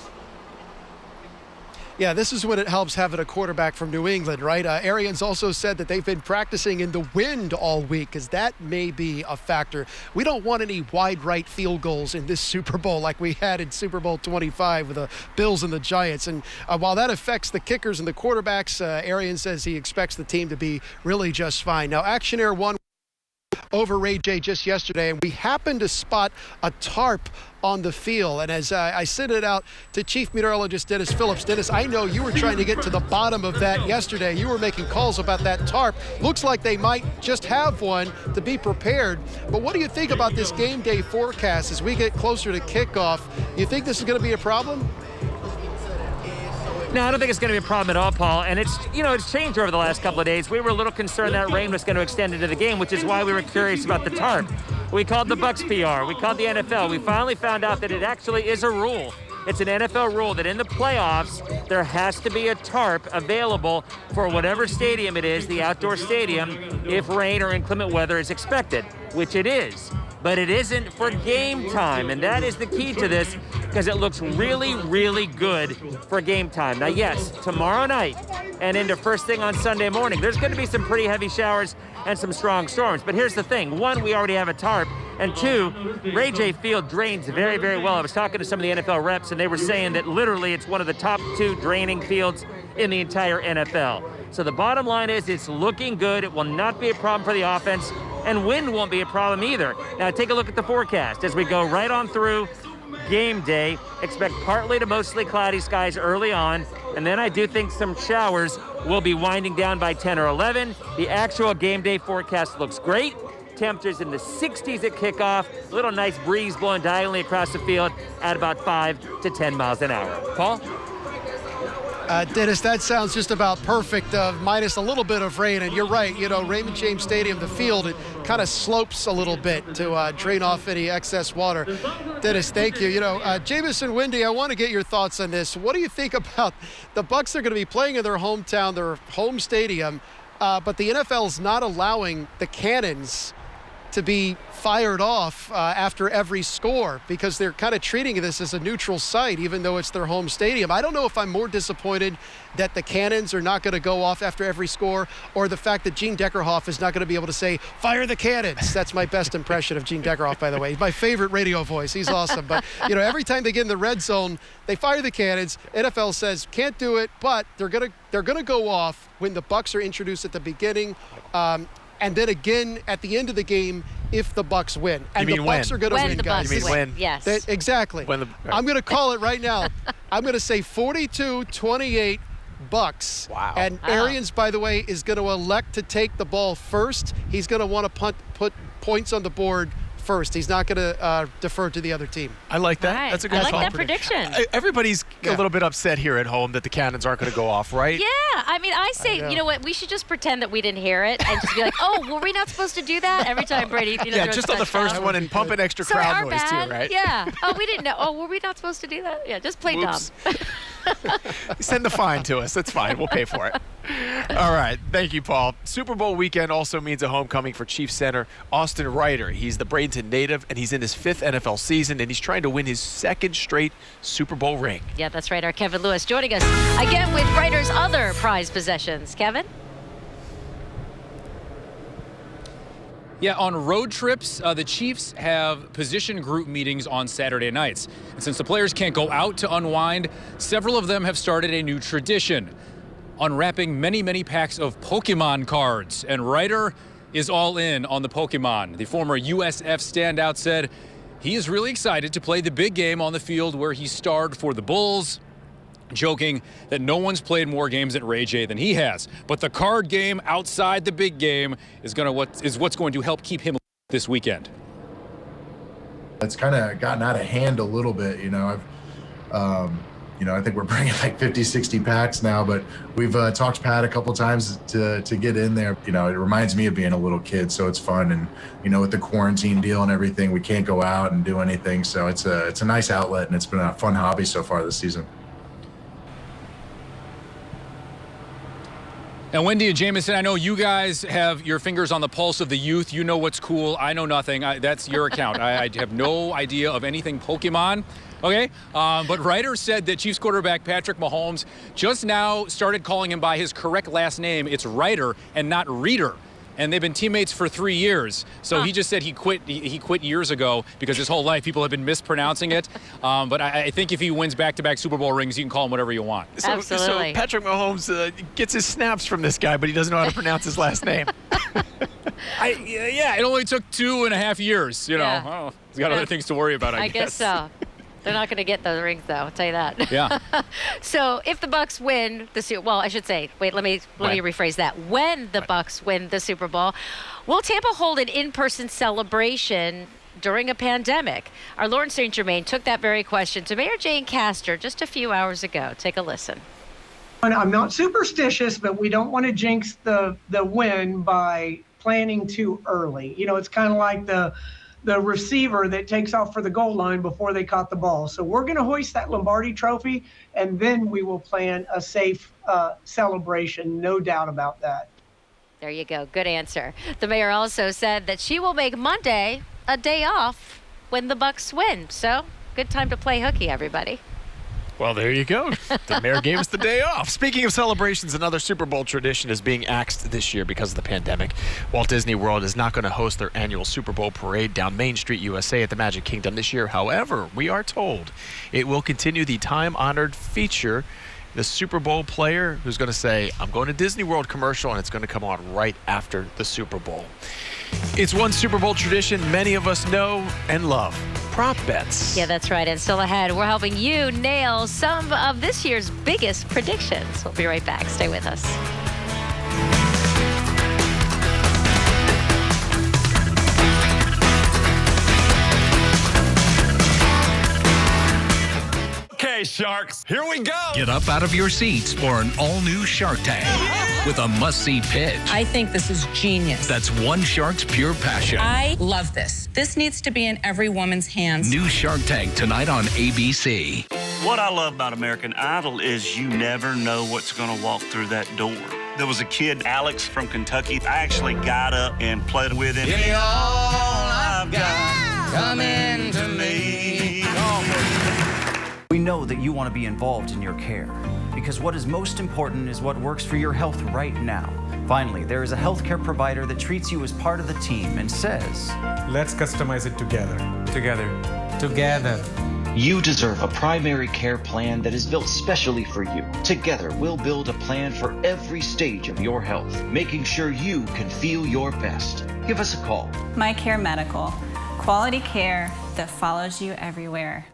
Yeah, this is when it helps having a quarterback from New England, right? Arians also said that they've been practicing in the wind all week because that may be a factor. We don't want any wide right field goals in this Super Bowl like we had in Super Bowl 25 with the Bills and the Giants. And while that affects the kickers and the quarterbacks, Arians says he expects the team to be really just fine. Now, Action Air 1 over Ray J just yesterday, and we happened to spot a tarp on the field. And as I sent it out to Chief Meteorologist Dennis Phillips. Dennis, I know you were trying to get to the bottom of that yesterday. You were making calls about that tarp. Looks like they might just have one to be prepared. But what do you think about this game day forecast as we get closer to kickoff? You think this is going to be a problem? No, I don't think it's going to be a problem at all, Paul. And it's changed over the last couple of days. We were a little concerned that rain was going to extend into the game, which is why we were curious about the tarp. We called the Bucs PR. We called the NFL. We finally found out that it actually is a rule. It's an NFL rule that in the playoffs, there has to be a tarp available for whatever stadium it is, the outdoor stadium, if rain or inclement weather is expected, which it is. But it isn't for game time, and that is the key to this because it looks really, really good for game time. Now, yes, tomorrow night and into first thing on Sunday morning, there's going to be some pretty heavy showers and some strong storms. But here's the thing. One, we already have a tarp. And two, Ray J Field drains very, very well. I was talking to some of the NFL reps, and they were saying that literally it's one of the top 2 draining fields in the entire NFL. So the bottom line is it's looking good. It will not be a problem for the offense, and wind won't be a problem either. Now take a look at the forecast as we go right on through game day. Expect partly to mostly cloudy skies early on, and then I do think some showers will be winding down by 10 or 11. The actual game day forecast looks great. Temperatures in the 60s at kickoff. A little nice breeze blowing diagonally across the field at about 5 to 10 miles an hour. Paul? Dennis, that sounds just about perfect, minus a little bit of rain. And you're right, Raymond James Stadium, the field, it kind of slopes a little bit to drain off any excess water. Dennis, thank you. Jameson, Wendy, I want to get your thoughts on this. What do you think about the Bucs are going to be playing in their hometown, their home stadium, but the NFL is not allowing the cannons to be fired off after every score because they're kind of treating this as a neutral site, even though it's their home stadium. I don't know if I'm more disappointed that the cannons are not going to go off after every score or the fact that Gene Deckerhoff is not going to be able to say, fire the cannons. That's my best impression of Gene Deckerhoff, by the way. He's my favorite radio voice. He's awesome. But, every time they get in the red zone, they fire the cannons. NFL says, can't do it, but they're going to go off when the Bucs are introduced at the beginning. And then again at the end of the game if the Bucs win. And the Bucs are going to win, guys. You mean win? Yes. Exactly. I'm going to call it right now. I'm going to say 42-28 Bucs. Wow. And Arians, by the way, is going to elect to take the ball first. He's going to want to put points on the board first. He's not going to defer to the other team. I like that. Right. That's a good call. I like that prediction. Everybody's a little bit upset here at home that the cannons aren't going to go off, right? Yeah. I mean, I say, you know what? We should just pretend that we didn't hear it and just be like, oh, were we not supposed to do that every time Brady? Yeah, just on the first one and pump an extra crowd noise too, right? Yeah. Oh, we didn't know. Oh, were we not supposed to do that? Yeah, just play dumb. Send the fine to us. That's fine. We'll pay for it. All right. Thank you, Paul. Super Bowl weekend also means a homecoming for Chiefs center Austin Reiter. He's the Bradenton native, and he's in his 5th NFL season, and he's trying to win his 2nd straight Super Bowl ring. Yeah, that's right. Our Kevin Lewis joining us again with Reiter's other prized possessions. Kevin? Yeah, on road trips, the Chiefs have position group meetings on Saturday nights. And since the players can't go out to unwind, several of them have started a new tradition, unwrapping many, many packs of Pokemon cards. And Reiter is all in on the Pokemon. The former USF standout said he is really excited to play the big game on the field where he starred for the Bulls, joking that no one's played more games at Ray J than he has. But the card game outside the big game is what's going to help keep him this weekend. It's kind of gotten out of hand a little bit, I think we're bringing like 50, 60 packs now, but we've talked to Pat a couple times to get in there. It reminds me of being a little kid, so it's fun. And, with the quarantine deal and everything, we can't go out and do anything. So it's a nice outlet, and it's been a fun hobby so far this season. And Wendy and Jameson, I know you guys have your fingers on the pulse of the youth. You know what's cool. I know nothing. That's your account. I have no idea of anything Pokemon. Okay, but Ryder said that Chiefs quarterback Patrick Mahomes just now started calling him by his correct last name. It's Ryder and not Reader. And they've been teammates for 3 years. So he just said he quit years ago because his whole life people have been mispronouncing it. But I think if he wins back-to-back Super Bowl rings, you can call him whatever you want. Absolutely. So Patrick Mahomes gets his snaps from this guy, but he doesn't know how to pronounce his last name. Yeah, it only took 2.5 years, you know. Yeah. Oh, he's got other things to worry about, I guess guess. so. They're not going to get those rings, though. I'll tell you that. Yeah. So if the Bucs win the Super, well, I should say, let me rephrase that. When the Bucs win the Super Bowl, will Tampa hold an in-person celebration during a pandemic? Our Lauren St. Germain took that very question to Mayor Jane Castor just a few hours ago. Take a listen. I'm not superstitious, but we don't want to jinx the win by planning too early. You know, it's kind of like the receiver that takes off for the goal line before they caught the ball. So we're going to hoist that Lombardi trophy, and then we will plan a safe celebration, no doubt about that. There you go. Good answer. The mayor also said that she will make Monday a day off when the Bucs win. So good time to play hooky, everybody. Well, there you go. The mayor gave us the day off. Speaking of celebrations, another Super Bowl tradition is being axed this year because of the pandemic. Walt Disney World is not going to host their annual Super Bowl parade down Main Street, USA at the Magic Kingdom this year. However, we are told it will continue the time-honored feature, the Super Bowl player who's going to say, I'm going to Disney World commercial, and it's going to come on right after the Super Bowl. It's one Super Bowl tradition many of us know and love. Prop bets. Yeah, that's right. And still ahead, we're helping you nail some of this year's biggest predictions. We'll be right back. Stay with us. Okay, Sharks, here we go. Get up out of your seats for an all-new Shark Tank with a must-see pitch. I think this is genius. That's one Shark's pure passion. I love this. This needs to be in every woman's hands. New Shark Tank tonight on ABC. What I love about American Idol is you never know what's going to walk through that door. There was a kid, Alex from Kentucky. I actually got up and played with him. Give me all I've got, come into me. We know that you want to be involved in your care because what is most important is what works for your health right now. Finally, there is a healthcare provider that treats you as part of the team and says, let's customize it together. Together. You deserve a primary care plan that is built specially for you. Together, we'll build a plan for every stage of your health, making sure you can feel your best. Give us a call. My Care Medical. Quality care that follows you everywhere.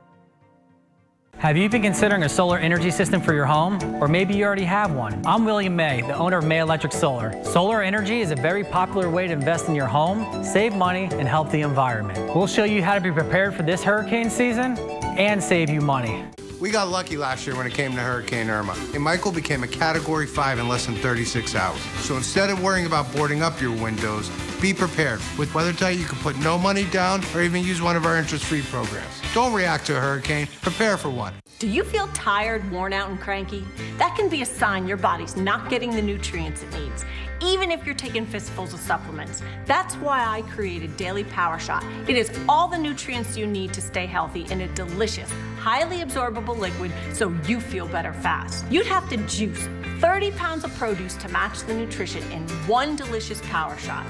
Have you been considering a solar energy system for your home? Or maybe you already have one. I'm William May, the owner of May Electric Solar. Solar energy is a very popular way to invest in your home, save money, and help the environment. We'll show you how to be prepared for this hurricane season and save you money. We got lucky last year when it came to Hurricane Irma. And Michael became a Category 5 in less than 36 hours. So instead of worrying about boarding up your windows, be prepared. With WeatherTight, you can put no money down or even use one of our interest-free programs. Don't react to a hurricane, prepare for one. Do you feel tired, worn out, and cranky? That can be a sign your body's not getting the nutrients it needs, even if you're taking fistfuls of supplements. That's why I created Daily Power Shot. It is all the nutrients you need to stay healthy in a delicious, highly absorbable liquid so you feel better fast. You'd have to juice 30 pounds of produce to match the nutrition in one delicious Power Shot.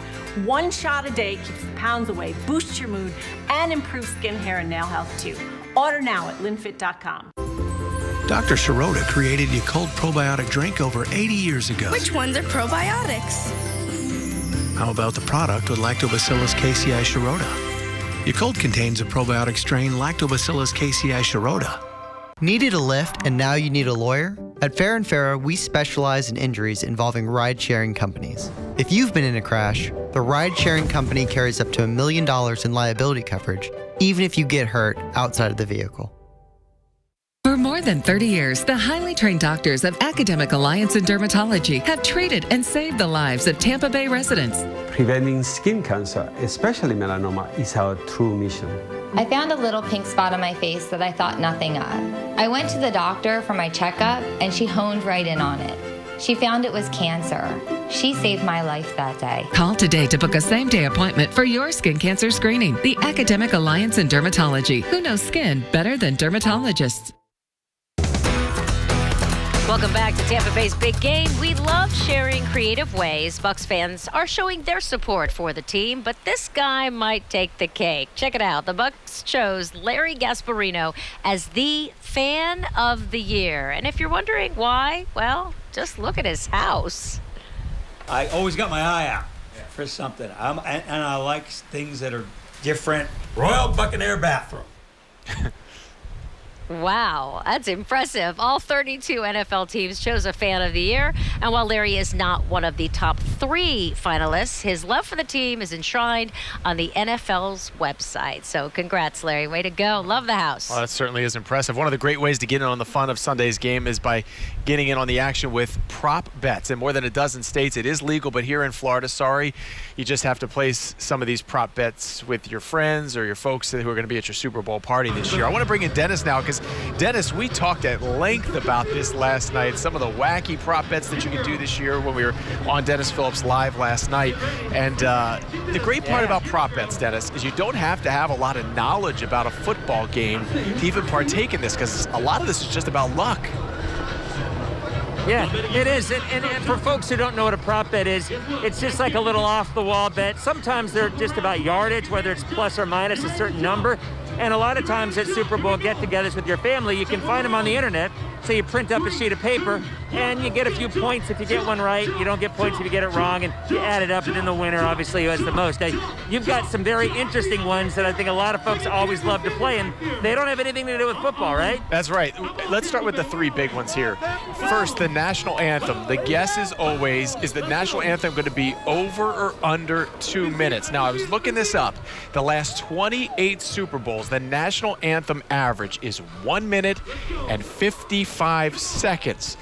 One shot a day keeps the pounds away, boosts your mood, and improves skin, hair, and nail health too. Order now at linfit.com. Dr. Shirota created Yakult probiotic drink over 80 years ago. Which ones are probiotics? How about the product with Lactobacillus casei Shirota? Yakult contains a probiotic strain Lactobacillus casei Shirota. Needed a lift and now you need a lawyer? At Fair & Farah, we specialize in injuries involving ride-sharing companies. If you've been in a crash, the ride-sharing company carries up to $1 million in liability coverage, even if you get hurt outside of the vehicle. For more than 30 years, the highly trained doctors of Academic Alliance in Dermatology have treated and saved the lives of Tampa Bay residents. Preventing skin cancer, especially melanoma, is our true mission. I found a little pink spot on my face that I thought nothing of. I went to the doctor for my checkup, and she honed right in on it. She found it was cancer. She saved my life that day. Call today to book a same-day appointment for your skin cancer screening. The Academic Alliance in Dermatology. Who knows skin better than dermatologists? Welcome back to Tampa Bay's Big Game. We love sharing creative ways Bucs fans are showing their support for the team, but this guy might take the cake. Check it out. The Bucs chose Larry Gasparino as the Fan of the Year. And if you're wondering why, well, just look at his house. I always got my eye out for something. And I like things that are different. Royal Buccaneer bathroom. Wow, that's impressive. All 32 NFL teams chose a Fan of the Year. And while Larry is not one of the top 3 finalists, his love for the team is enshrined on the NFL's website. So congrats, Larry. Way to go. Love the house. Well, that certainly is impressive. One of the great ways to get in on the fun of Sunday's game is by getting in on the action with prop bets. In more than a dozen states, it is legal, but here in Florida, sorry, you just have to place some of these prop bets with your friends or your folks who are going to be at your Super Bowl party this year. I want to bring in Dennis now because, Dennis, we talked at length about this last night, some of the wacky prop bets that you could do this year when we were on Dennis Phillips Live last night. And the great part about prop bets, Dennis, is you don't have to have a lot of knowledge about a football game to even partake in this, because a lot of this is just about luck. Yeah, it is. And for folks who don't know what a prop bet is, it's just like a little off-the-wall bet. Sometimes they're just about yardage, whether it's plus or minus a certain number. And a lot of times at Super Bowl get-togethers with your family, you can find them on the internet. So you print up a sheet of paper, and you get a few points if you get one right. You don't get points if you get it wrong, and you add it up, and then the winner, obviously, who has the most. You've got some very interesting ones that I think a lot of folks always love to play, and they don't have anything to do with football, right? That's right. Let's start with the 3 big ones here. First, the national anthem. The guess is always, is the national anthem going to be over or under 2 minutes? Now, I was looking this up. The last 28 Super Bowls, the national anthem average is 1 minute and 55 seconds.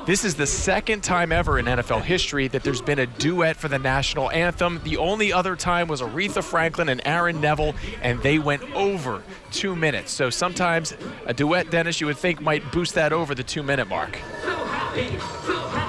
This is the second time ever in NFL history that there's been a duet for the national anthem. The only other time was Aretha Franklin and Aaron Neville, and they went over 2 minutes. So sometimes a duet, Dennis, you would think might boost that over the 2-minute mark.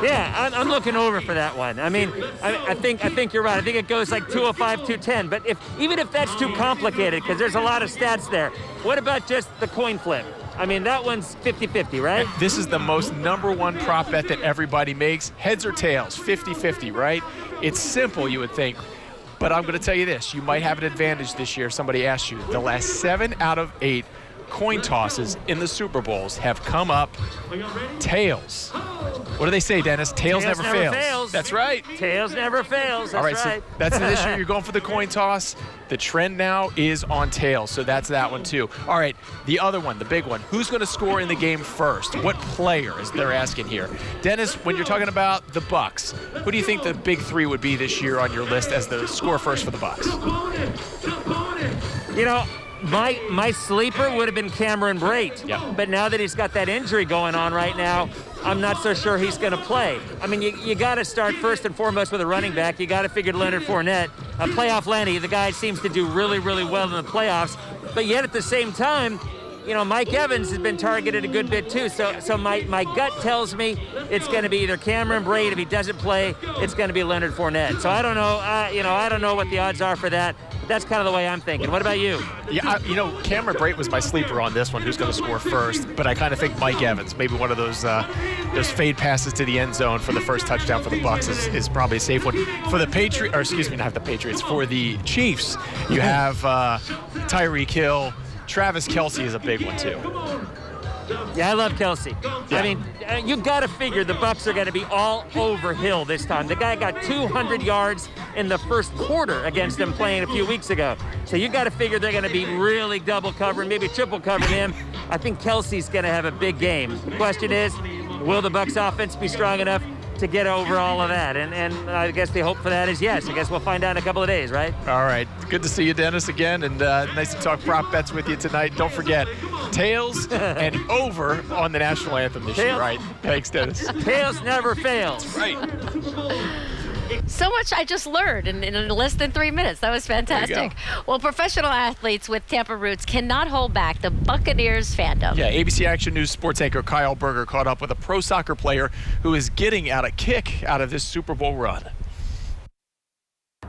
Yeah, I'm looking over for that one. I mean, I think you're right. I think it goes like 205, 210. But even if that's too complicated, because there's a lot of stats there, what about just the coin flip? I mean, that one's 50-50, right? This is the most #1 prop bet that everybody makes. Heads or tails, 50-50, right? It's simple, you would think. But I'm going to tell you this. You might have an advantage this year. Somebody asked you. The last 7 out of 8 coin tosses in the Super Bowls have come up tails. What do they say, Dennis? Tails never fails. That's right. Tails never fails. That's all right. So that's this year. You're going for the coin toss. The trend now is on tails, so that's that one too. All right, the other one, the big one. Who's going to score in the game first? What player is they're asking here? Dennis, when you're talking about the Bucs, who do you think the big 3 would be this year on your list as the score first for the Bucs? You know, my sleeper would have been Cameron Brate. Yeah. But now that he's got that injury going on right now, I'm not so sure he's going to play. I mean, you got to start first and foremost with a running back. You got to figure Leonard Fournette. Playoff Lenny, the guy seems to do really, really well in the playoffs. But yet at the same time, you know, Mike Evans has been targeted a good bit too. So my gut tells me it's going to be either Cameron Brate. If he doesn't play, it's going to be Leonard Fournette. So I don't know. I don't know what the odds are for that. But that's kind of the way I'm thinking. What about you? Yeah, Cameron Brate was my sleeper on this one. Who's going to score first? But I kind of think Mike Evans, maybe one of those fade passes to the end zone for the first touchdown for the Bucs is probably a safe one. For the Patriots, or excuse me, not the Patriots. For the Chiefs, you have Tyreek Hill. Travis Kelce is a big one too. Yeah, I love Kelce. Yeah. I mean, you've got to figure the Bucs are going to be all over Hill this time. The guy got 200 yards in the first quarter against them playing a few weeks ago. So you got to figure they're going to be really double covering, maybe triple covering him. I think Kelce's going to have a big game. The question is, will the Bucs offense be strong enough to get over all of that? And I guess the hope for that is yes. I guess we'll find out in a couple of days, right? All right. Good to see you, Dennis, again, and nice to talk prop bets with you tonight. Don't forget, tails and over on the national anthem this year, right? Thanks, Dennis. Tails never fails. Right. So much I just learned in less than 3 minutes. That was fantastic. Well, professional athletes with Tampa roots cannot hold back the Buccaneers fandom. Yeah, ABC Action News sports anchor Kyle Berger caught up with a pro soccer player who is getting a kick out of this Super Bowl run.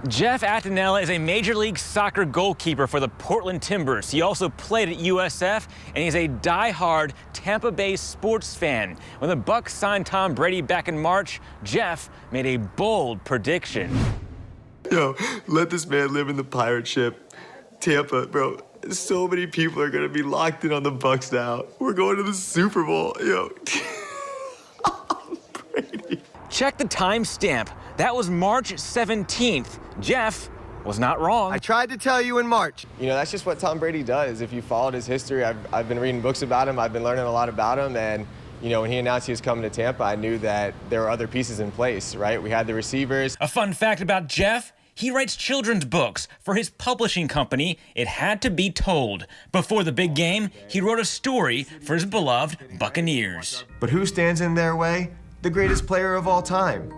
Jeff Attinella is a Major League Soccer goalkeeper for the Portland Timbers. He also played at USF, and he's a die-hard Tampa Bay sports fan. When the Bucs signed Tom Brady back in March, Jeff made a bold prediction. Yo, let this man live in the pirate ship. Tampa, bro, so many people are going to be locked in on the Bucs now. We're going to the Super Bowl, yo. Brady. Check the timestamp. That was March 17th. Jeff was not wrong. I tried to tell you in March. You know, that's just what Tom Brady does. If you followed his history, I've been reading books about him. I've been learning a lot about him. And, you know, when he announced he was coming to Tampa, I knew that there were other pieces in place, right? We had the receivers. A fun fact about Jeff, he writes children's books for his publishing company, It Had to Be Told. Before the big game, he wrote a story for his beloved Buccaneers. But who stands in their way? The greatest player of all time.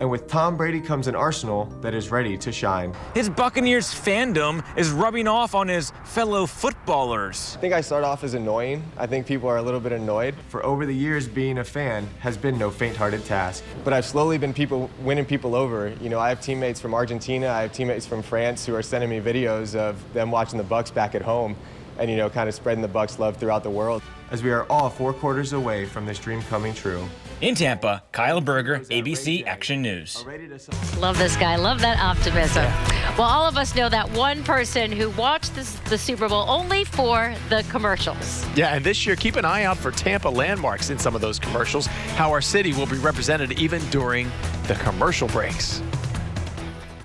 And with Tom Brady comes an arsenal that is ready to shine. His Buccaneers fandom is rubbing off on his fellow footballers. I think I start off as annoying. I think people are a little bit annoyed. For over the years, being a fan has been no faint-hearted task. But I've slowly been winning people over. You know, I have teammates from Argentina, I have teammates from France who are sending me videos of them watching the Bucs back at home and, you know, kind of spreading the Bucs love throughout the world. As we are all 4 quarters away from this dream coming true. In Tampa, Kyle Berger, ABC Action News. Love this guy. Love that optimism. Yeah. Well, all of us know that one person who watched the Super Bowl only for the commercials. Yeah, and this year, keep an eye out for Tampa landmarks in some of those commercials, how our city will be represented even during the commercial breaks.